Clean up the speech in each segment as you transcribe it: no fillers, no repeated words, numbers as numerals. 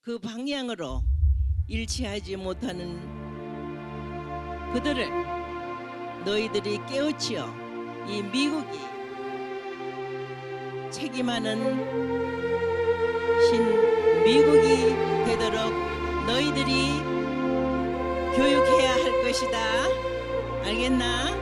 그 방향으로 일치하지 못하는 그들을 너희들이 깨우치어 이 미국이 책임하는 미국이 되도록 너희들이 교육해야 할 것이다. 알겠나?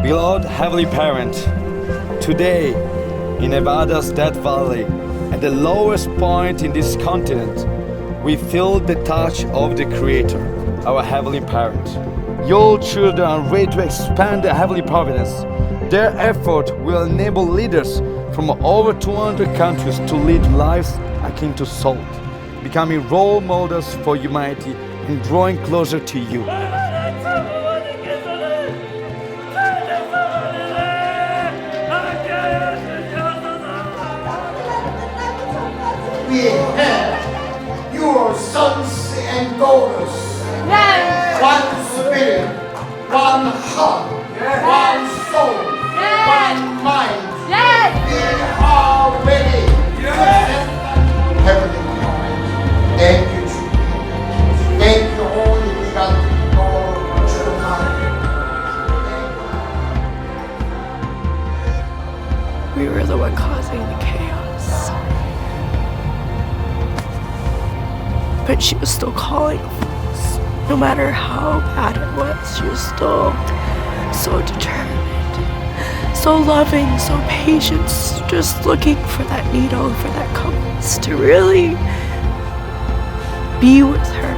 Beloved Heavenly Parent, today in Nevada's Death Valley, at the lowest point in this continent, we feel the touch of the Creator, our Heavenly Parent. Your children are ready to expand their Heavenly Providence. Their effort will enable leaders from over 200 countries to lead lives akin to salt, becoming role models for humanity and drawing closer to you. We have your sons and daughters. Yes. One spirit, one heart, one soul, one mind. Yes. We are ready to accept Heavenly Father. Thank you, Jesus. Thank you, Holy begotten Lord, true Mother. We were the one causing the chaos. But she was still calling us. No matter how bad it was, she was still so determined, so loving, so patient, just looking for that needle, for that compass to really be with her.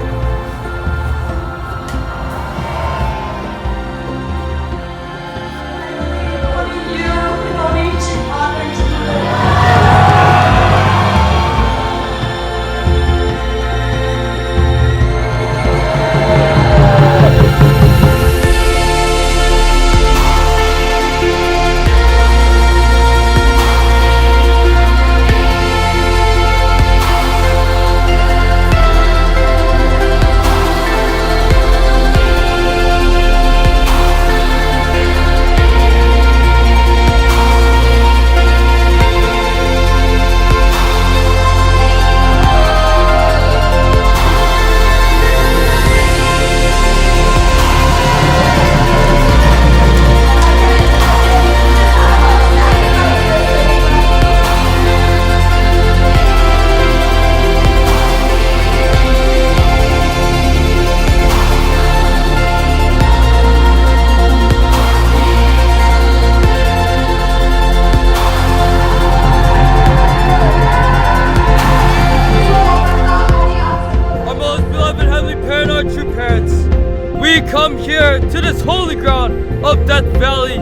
We come here to this holy ground of Death Valley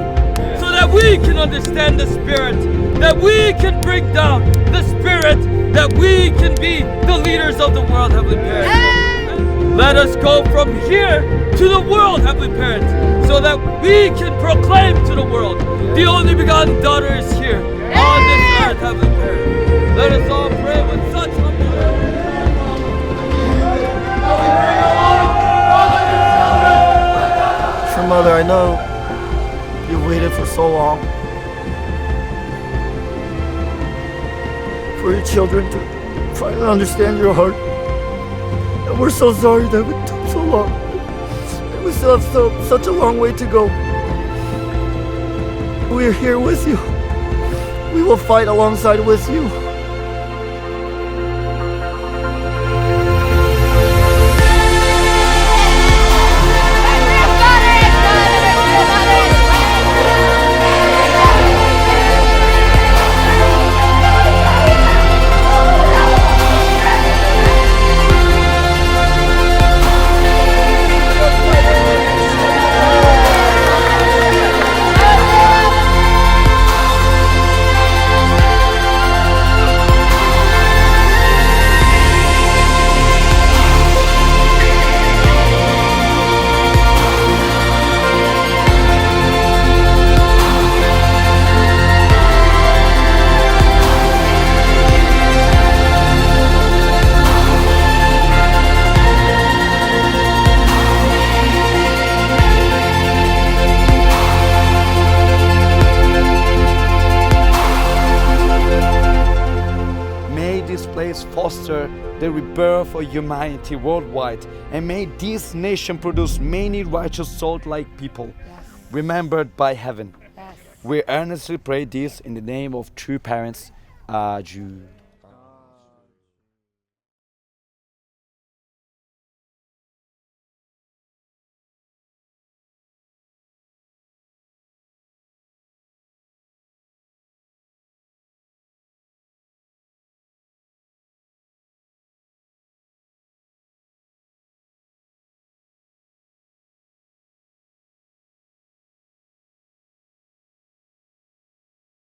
so that we can understand the Spirit, that we can bring down the Spirit, that we can be the leaders of the world, Heavenly Parent. Let us go from here to the world, Heavenly Parent, so that we can proclaim to the world the only begotten daughter is here on this earth, Heavenly Parent. Let us all pray with such humility. Mother, I know you've waited for so long for your children to finally understand your heart. And we're so sorry that it took so long. And we still have such a long way to go. We're here with you. We will fight alongside with you. place foster the rebirth of humanity worldwide, and may this nation produce many righteous salt-like people, remembered by heaven. We earnestly pray this in the name of true parents. Jew.